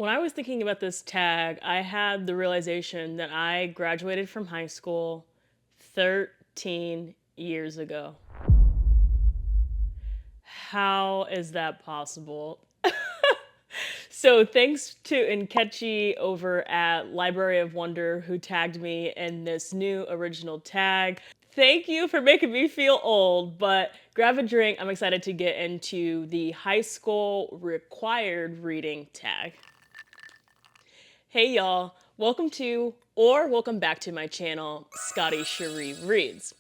When I was thinking about this tag, I had the realization that I graduated from high school 13 years ago. How is that possible? So thanks to Nkechi over at Library of Wonder who tagged me in this new original tag. Thank you for making me feel old, but grab a drink. I'm excited to get into the high school required reading tag. Hey y'all, welcome to or welcome back to my channel, Scotty Cherie Reads.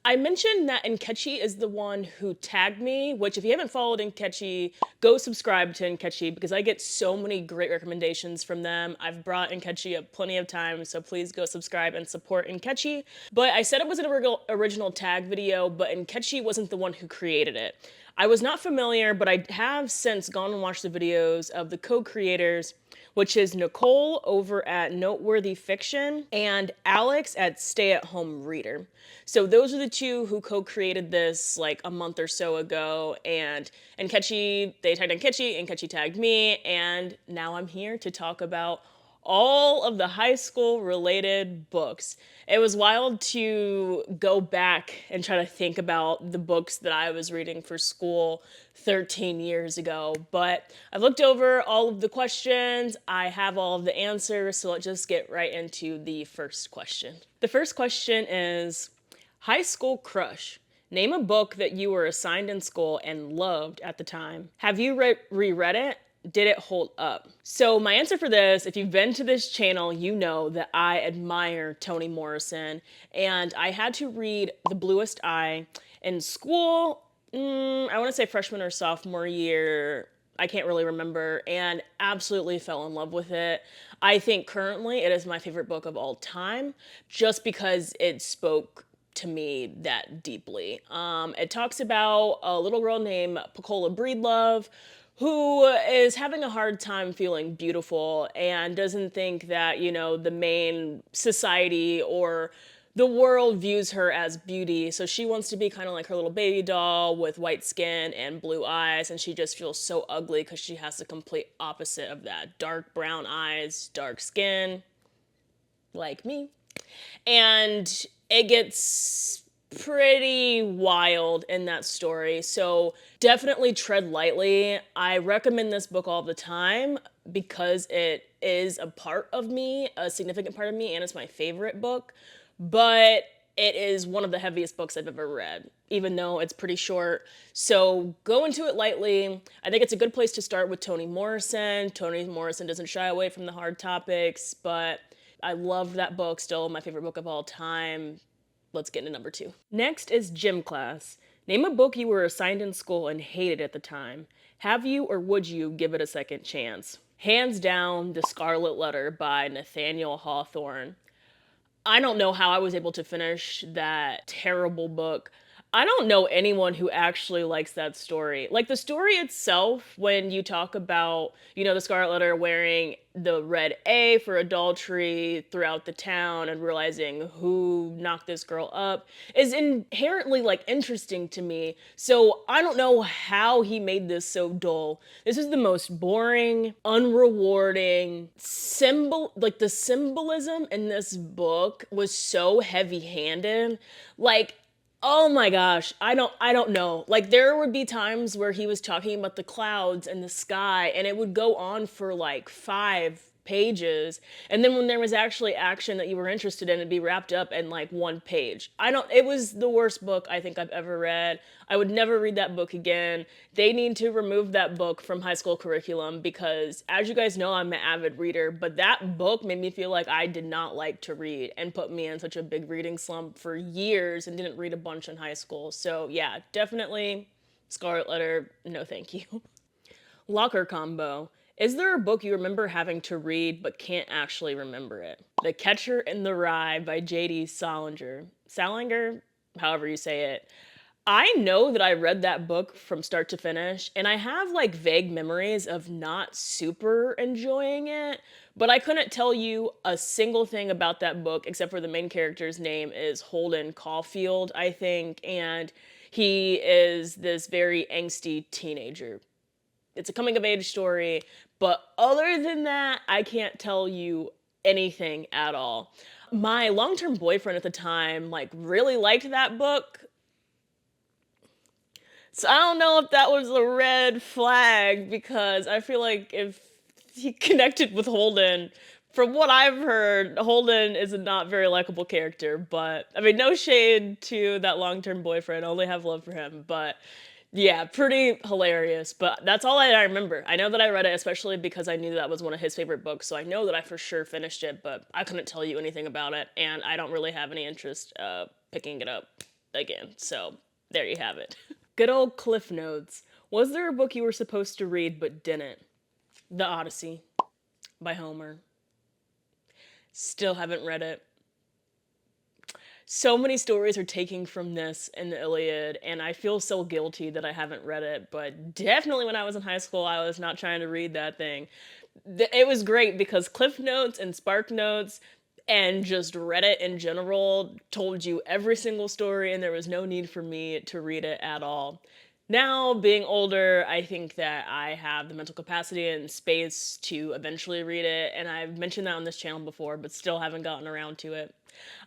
I mentioned that Nkechi is the one who tagged me, which if you haven't followed Nkechi, go subscribe to Nkechi because I get so many great recommendations from them. I've brought Nkechi up plenty of times, so please go subscribe and support Nkechi. But I said it was an original tag video, but Nkechi wasn't the one who created it. I was not familiar, but I have since gone and watched the videos of the co-creators, which is Nicole over at Noteworthy Fiction and Alex at Stay at Home Reader. So those are the two who co-created this like a month or so ago, and Nkechi, they tagged Nkechi tagged me, and now I'm here to talk about all of the high school related books. It was wild to go back and try to think about the books that I was reading for school 13 years ago, but I looked over all of the questions, I have all of the answers, so let's just get right into the first question. The first question is, high school crush. Name a book that you were assigned in school and loved at the time. Have you reread it? Did it hold up? So my answer for this, if you've been to this channel, you know that I admire Toni Morrison, and I had to read The Bluest Eye in school, I want to say freshman or sophomore year, I can't really remember, and absolutely fell in love with it. I think currently it is my favorite book of all time, just because it spoke to me that deeply. It talks about a little girl named Pecola Breedlove who is having a hard time feeling beautiful and doesn't think that, you know, the main society or the world views her as beauty. So she wants to be kind of like her little baby doll with white skin and blue eyes, and she just feels so ugly because she has the complete opposite of that. Dark brown eyes, dark skin, like me. And it gets pretty wild in that story. So definitely tread lightly. I recommend this book all the time because it is a part of me, a significant part of me, and it's my favorite book. But it is one of the heaviest books I've ever read, even though it's pretty short. So go into it lightly. I think it's a good place to start with Toni Morrison. Toni Morrison doesn't shy away from the hard topics, but I love that book, still my favorite book of all time. Let's get into number 2. Next is Gym Class. Name a book you were assigned in school and hated at the time. Have you or would you give it a second chance? Hands down, The Scarlet Letter by Nathaniel Hawthorne. I don't know how I was able to finish that terrible book. I don't know anyone who actually likes that story. Like the story itself, when you talk about, you know, the Scarlet Letter wearing the red A for adultery throughout the town and realizing who knocked this girl up, is inherently like interesting to me. So I don't know how he made this so dull. This is the most boring, unrewarding symbol. Like the symbolism in this book was so heavy-handed. Like, oh my gosh, I don't know. Like there would be times where he was talking about the clouds and the sky and it would go on for like 5 pages. And then when there was actually action that you were interested in, it'd be wrapped up in like 1 page. It was the worst book I think I've ever read. I would never read that book again. They need to remove that book from high school curriculum because, as you guys know, I'm an avid reader, but that book made me feel like I did not like to read and put me in such a big reading slump for years and didn't read a bunch in high school. So yeah, definitely Scarlet Letter, no thank you. Locker Combo. Is there a book you remember having to read but can't actually remember it? The Catcher in the Rye by J.D. Salinger, however you say it. I know that I read that book from start to finish, and I have like vague memories of not super enjoying it, but I couldn't tell you a single thing about that book except for the main character's name is Holden Caulfield, I think, and he is this very angsty teenager. It's a coming of age story, But other than that, I can't tell you anything at all. My long-term boyfriend at the time, like, really liked that book, so I don't know if that was a red flag because I feel like if he connected with Holden, from what I've heard, Holden is a not very likable character. But I mean, no shade to that long term boyfriend, only have love for him. But yeah, pretty hilarious. But that's all I remember. I know that I read it, especially because I knew that was one of his favorite books. So I know that I for sure finished it, but I couldn't tell you anything about it. And I don't really have any interest picking it up again. So there you have it. Good old Cliff Notes. Was there a book you were supposed to read but didn't? The Odyssey by Homer. Still haven't read it. So many stories are taking from this in the Iliad, and I feel so guilty that I haven't read it, but definitely when I was in high school, I was not trying to read that thing. It was great because Cliff Notes and Spark Notes and just Reddit in general told you every single story, and there was no need for me to read it at all. Now, being older, I think that I have the mental capacity and space to eventually read it, and I've mentioned that on this channel before, but still haven't gotten around to it.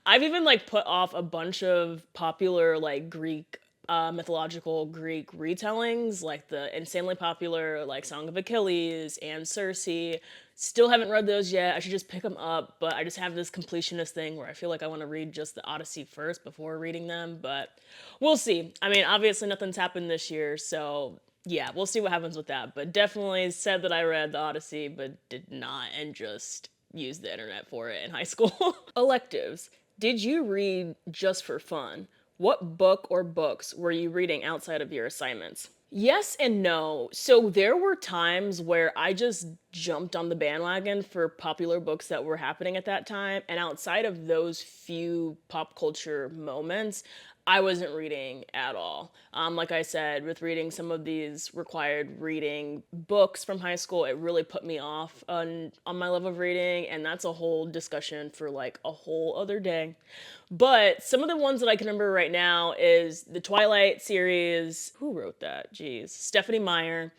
I've even like put off a bunch of popular like Greek mythological Greek retellings, like the insanely popular like Song of Achilles and Circe. Still haven't read those yet. I should just pick them up, but I just have this completionist thing where I feel like I want to read just the Odyssey first before reading them, but we'll see. I mean, obviously nothing's happened this year, so yeah, we'll see what happens with that. But definitely said that I read the Odyssey, but did not, and just used the internet for it in high school. Electives. Did you read just for fun? What book or books were you reading outside of your assignments? Yes and no. So there were times where I just jumped on the bandwagon for popular books that were happening at that time. And outside of those few pop culture moments, I wasn't reading at all. Like I said, with reading some of these required reading books from high school, it really put me off on my love of reading, and that's a whole discussion for like a whole other day. But some of the ones that I can remember right now is the Twilight series. Who wrote that? Jeez. Stephanie Meyer.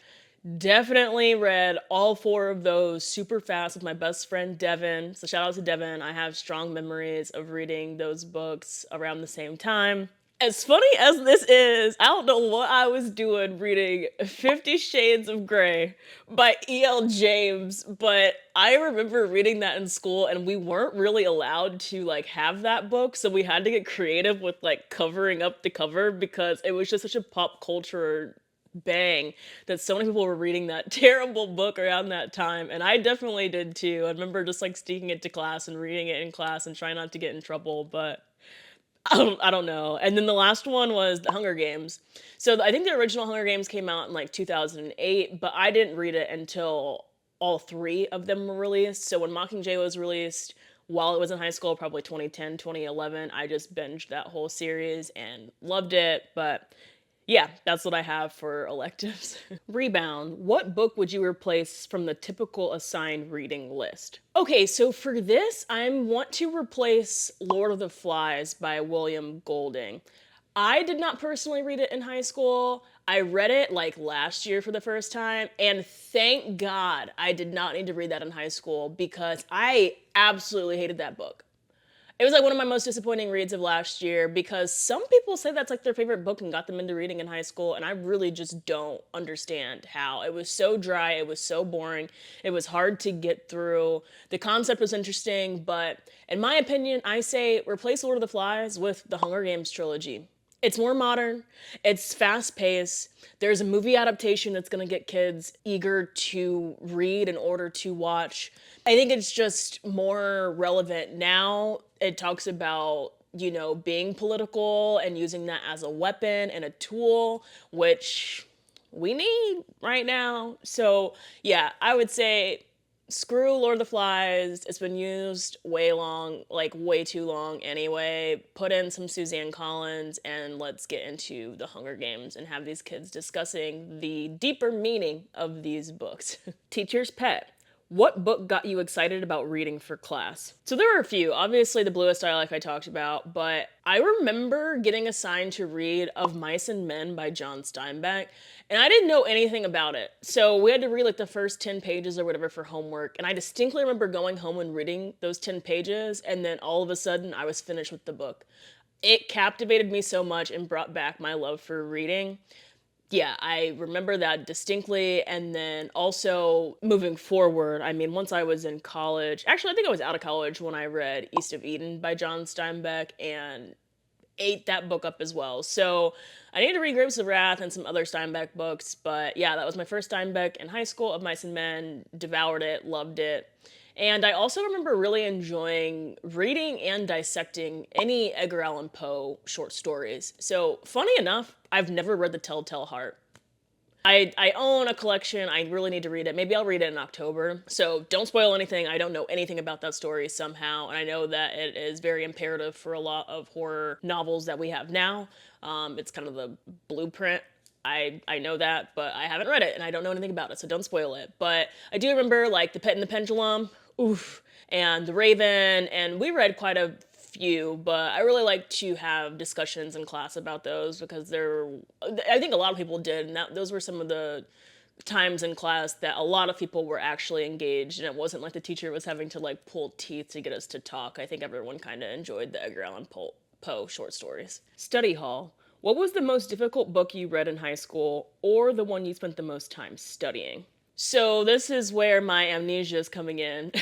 Definitely read all four of those super fast with my best friend Devin. So shout out to Devin. I have strong memories of reading those books around the same time. As funny as this is, I don't know what I was doing reading 50 Shades of Grey by E.L. James, but I remember reading that in school and we weren't really allowed to like have that book, so we had to get creative with like covering up the cover because it was just such a pop culture bang that so many people were reading that terrible book around that time, and I definitely did too. I remember just like sneaking it to class and reading it in class and trying not to get in trouble, but I don't know. And then the last one was The Hunger Games. So I think the original Hunger Games came out in like 2008, but I didn't read it until all three of them were released. So when Mockingjay was released while it was in high school, probably 2010, 2011, I just binged that whole series and loved it. But yeah, that's what I have for electives. Rebound. What book would you replace from the typical assigned reading list? Okay, so for this, I want to replace Lord of the Flies by William Golding. I did not personally read it in high school. I read it like last year for the first time, and thank God I did not need to read that in high school because I absolutely hated that book. It was like one of my most disappointing reads of last year because some people say that's like their favorite book and got them into reading in high school, and I really just don't understand how. It was so dry, it was so boring, it was hard to get through. The concept was interesting, but in my opinion, I say replace Lord of the Flies with the Hunger Games trilogy. It's more modern, it's fast paced. There's a movie adaptation that's gonna get kids eager to read in order to watch. I think it's just more relevant now. It talks about, you know, being political and using that as a weapon and a tool, which we need right now. So yeah, I would say screw Lord of the Flies. It's been used way long, like way too long anyway. Put in some Suzanne Collins and let's get into the Hunger Games and have these kids discussing the deeper meaning of these books. Teacher's pet. What book got you excited about reading for class? So there were a few. Obviously, The Bluest Eye, like I talked about, but I remember getting assigned to read Of Mice and Men by John Steinbeck, and I didn't know anything about it. So we had to read like the first 10 pages or whatever for homework, and I distinctly remember going home and reading those 10 pages, and then all of a sudden I was finished with the book. It captivated me so much and brought back my love for reading. Yeah, I remember that distinctly. And then also moving forward, I mean, once I was in college, actually, I think I was out of college when I read East of Eden by John Steinbeck and ate that book up as well. So I need to read Grapes of Wrath and some other Steinbeck books. But yeah, that was my first Steinbeck in high school, Of Mice and Men, devoured it, loved it. And I also remember really enjoying reading and dissecting any Edgar Allan Poe short stories. So, funny enough, I've never read The Telltale Heart. I own a collection. I really need to read it. Maybe I'll read it in October. So don't spoil anything. I don't know anything about that story somehow. And I know that it is very imperative for a lot of horror novels that we have now. It's kind of the blueprint. I know that, but I haven't read it and I don't know anything about it, so don't spoil it. But I do remember like The Pet and the Pendulum, oof, and The Raven, and we read quite a few, but I really like to have discussions in class about those because I think a lot of people did, and those were some of the times in class that a lot of people were actually engaged, and it wasn't like the teacher was having to like pull teeth to get us to talk. I think everyone kind of enjoyed the Edgar Allan Poe short stories. Study hall. What was the most difficult book you read in high school, or the one you spent the most time studying? So this is where my amnesia is coming in.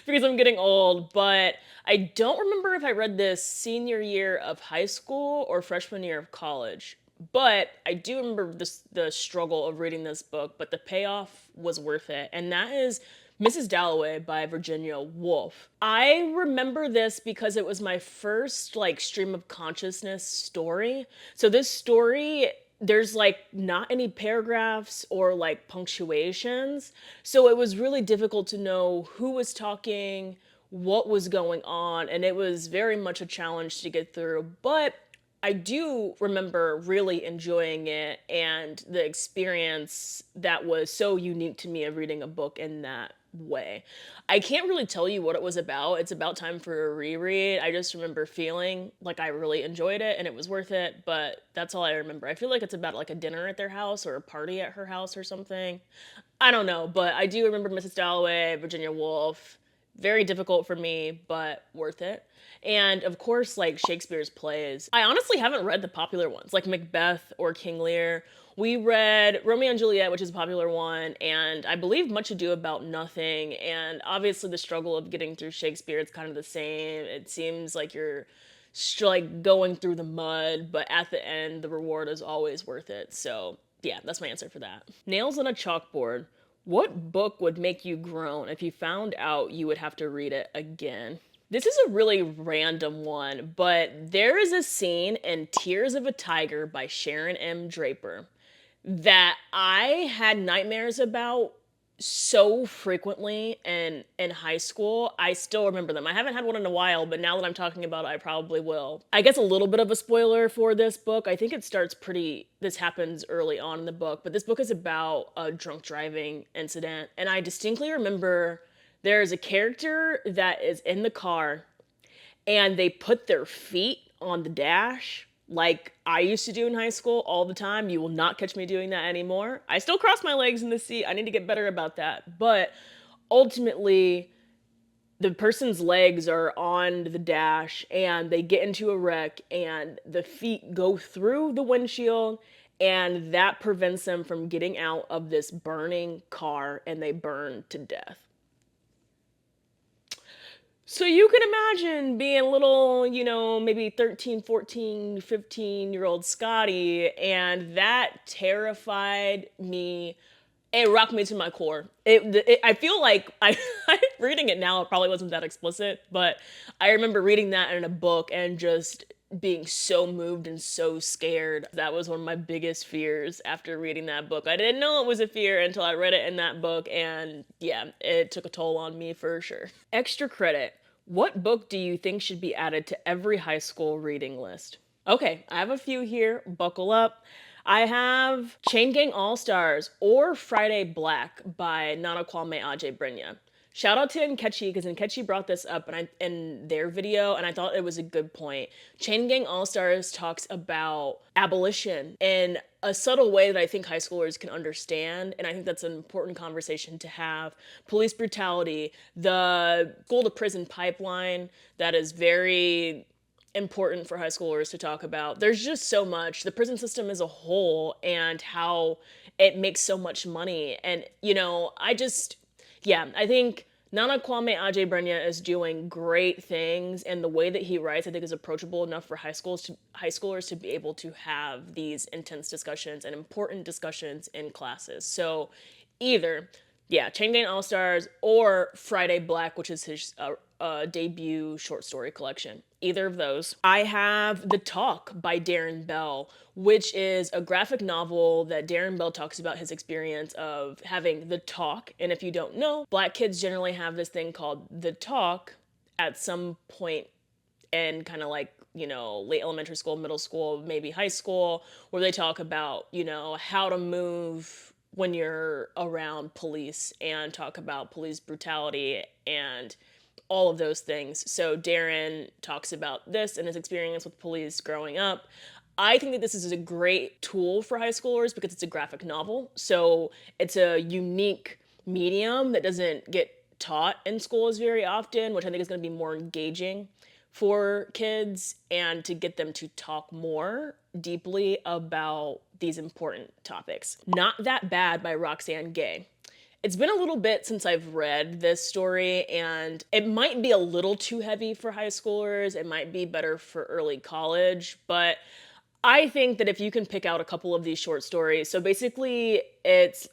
Because I'm getting old, but I don't remember if I read this senior year of high school or freshman year of college. But I do remember the struggle of reading this book, but the payoff was worth it. And that is Mrs. Dalloway by Virginia Woolf. I remember this because it was my first like stream of consciousness story. So this story, there's like not any paragraphs or like punctuations. So it was really difficult to know who was talking, what was going on, and it was very much a challenge to get through. But I do remember really enjoying it and the experience that was so unique to me of reading a book in that way. I can't really tell you what it was about. It's about time for a reread. I just remember feeling like I really enjoyed it and it was worth it, but that's all I remember. I feel like it's about like a dinner at their house or a party at her house or something. I don't know, but I do remember Mrs. Dalloway, Virginia Woolf. Very difficult for me, but worth it. And of course, like Shakespeare's plays. I honestly haven't read the popular ones, like Macbeth or King Lear. We read Romeo and Juliet, which is a popular one, and I believe Much Ado About Nothing. And obviously, the struggle of getting through Shakespeare, it's kind of the same. It seems like you're like going through the mud, but at the end, the reward is always worth it. So, yeah, that's my answer for that. Nails on a chalkboard. What book would make you groan if you found out you would have to read it again? This is a really random one, but there is a scene in Tears of a Tiger by Sharon M. Draper that I had nightmares about so frequently in high school. I still remember them. I haven't had one in a while, but now that I'm talking about it, I probably will. I guess a little bit of a spoiler for this book. I think it starts this happens early on in the book, but this book is about a drunk driving incident. And I distinctly remember there is a character that is in the car and they put their feet on the dash like I used to do in high school all the time. You will not catch me doing that anymore. I still cross my legs in the seat. I need to get better about that. But ultimately, the person's legs are on the dash and they get into a wreck and the feet go through the windshield and that prevents them from getting out of this burning car and they burn to death. So you can imagine being little, maybe 13, 14, 15-year-old Scotty, and that terrified me. It rocked me to my core. I feel like reading it now, it probably wasn't that explicit, but I remember reading that in a book and just being so moved and so scared. That was one of my biggest fears after reading that book. I didn't know it was a fear until I read it in that book, and yeah, it took a toll on me for sure. Extra credit. What book do you think should be added to every high school reading list? Okay, I have a few here. Buckle up. I have Chain Gang All-Stars or Friday Black by Nana Kwame Adjei. Shout out to Nkechi, because Nkechi brought this up in their video, and I thought it was a good point. Chain Gang All-Stars talks about abolition in a subtle way that I think high schoolers can understand, and I think that's an important conversation to have. Police brutality, the school to prison pipeline that is very important for high schoolers to talk about. There's just so much. The prison system as a whole and how it makes so much money. And, I think Nana Kwame Adjei is doing great things, and the way that he writes, I think, is approachable enough for high schoolers to be able to have these intense discussions and important discussions in classes. So either, Chain Gang All Stars or Friday Black, which is his debut short story collection. Either of those. I have The Talk by Darren Bell, which is a graphic novel that Darren Bell talks about his experience of having the talk. And if you don't know, Black kids generally have this thing called the talk at some point in kind of like, late elementary school, middle school, maybe high school, where they talk about, how to move when you're around police and talk about police brutality and all of those things. So Darren talks about this and his experience with police growing up. I think that this is a great tool for high schoolers because it's a graphic novel. So it's a unique medium that doesn't get taught in schools very often, which I think is going to be more engaging for kids and to get them to talk more deeply about these important topics. Not That Bad by Roxane Gay. It's been a little bit since I've read this story, and it might be a little too heavy for high schoolers. It might be better for early college, but I think that if you can pick out a couple of these short stories, so basically it's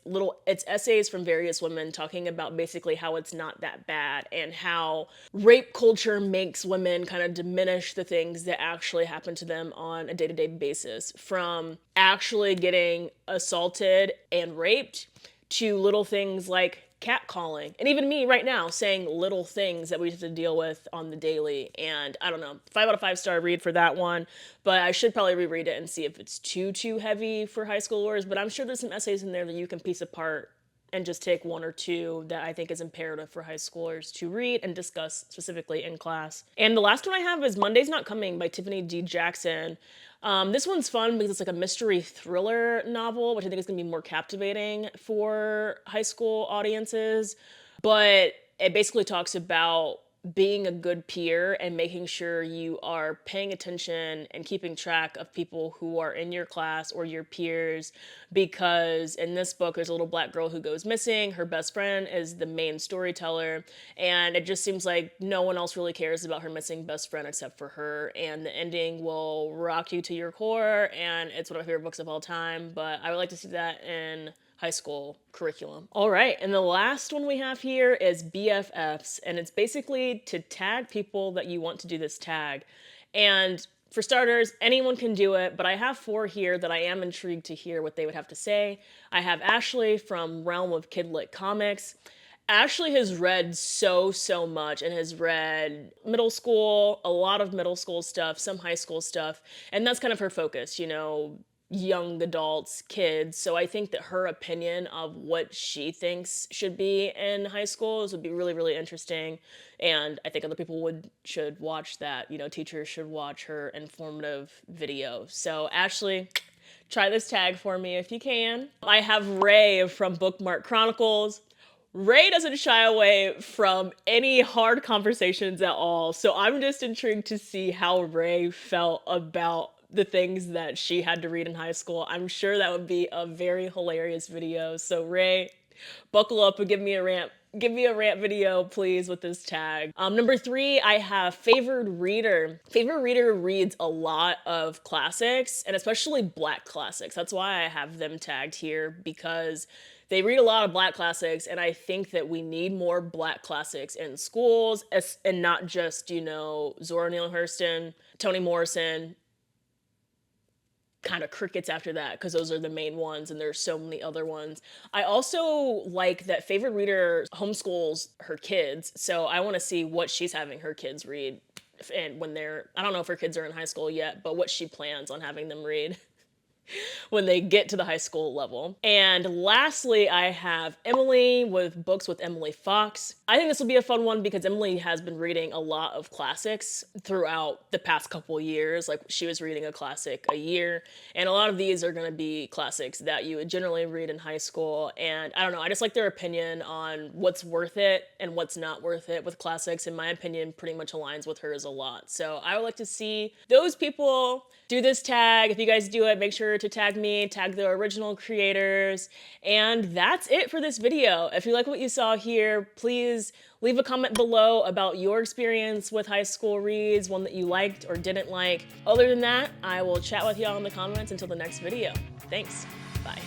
essays from various women talking about basically how it's not that bad and how rape culture makes women kind of diminish the things that actually happen to them on a day-to-day basis, from actually getting assaulted and raped to little things like catcalling. And even me right now saying little things that we have to deal with on the daily. And I don't know, 5 out of 5 star read for that one. But I should probably reread it and see if it's too heavy for high schoolers. But I'm sure there's some essays in there that you can piece apart and just take one or two that I think is imperative for high schoolers to read and discuss specifically in class. And the last one I have is Monday's Not Coming by Tiffany D. Jackson. This one's fun because it's like a mystery thriller novel, which I think is going to be more captivating for high school audiences. But it basically talks about being a good peer and making sure you are paying attention and keeping track of people who are in your class or your peers, because in this book there's a little Black girl who goes missing. Her best friend is the main storyteller, and it just seems like no one else really cares about her missing best friend except for her, and the ending will rock you to your core, and it's one of my favorite books of all time. But I would like to see that in high school curriculum. All right, and the last one we have here is BFFs, and it's basically to tag people that you want to do this tag. And for starters, anyone can do it, but I have 4 here that I am intrigued to hear what they would have to say. I have Ashley from Realm of Kidlit Comics. Ashley has read so much and has read middle school, a lot of middle school stuff, some high school stuff, and that's kind of her focus, young adults, kids. So I think that her opinion of what she thinks should be in high schools would be really interesting. And I think other people should watch that. Teachers should watch her informative video. So Ashley, try this tag for me if you can. I have Ray from Bookmark Chronicles. Ray doesn't shy away from any hard conversations at all. So I'm just intrigued to see how Ray felt about the things that she had to read in high school. I'm sure that would be a very hilarious video. So Ray, buckle up and give me a rant video, please, with this tag. Number 3, I have Favored Reader. Favored Reader reads a lot of classics, and especially Black classics. That's why I have them tagged here, because they read a lot of Black classics, and I think that we need more Black classics in schools, and not just, Zora Neale Hurston, Toni Morrison, kind of crickets after that, because those are the main ones and there's so many other ones. I also like that Favorite Reader homeschools her kids, so I want to see what she's having her kids read, and I don't know if her kids are in high school yet, but what she plans on having them read. when they get to the high school level. And lastly, I have Emily with Books with Emily Fox. I think this will be a fun one because Emily has been reading a lot of classics throughout the past couple years. Like she was reading a classic a year, and a lot of these are going to be classics that you would generally read in high school. And I don't know, I just like their opinion on what's worth it and what's not worth it with classics. In my opinion, pretty much aligns with hers a lot. So I would like to see those people do this tag. If you guys do it, make sure to tag me, tag the original creators. And that's it for this video. If you like what you saw here, please leave a comment below about your experience with high school reads, one that you liked or didn't like. Other than that, I will chat with y'all in the comments until the next video. Thanks. Bye.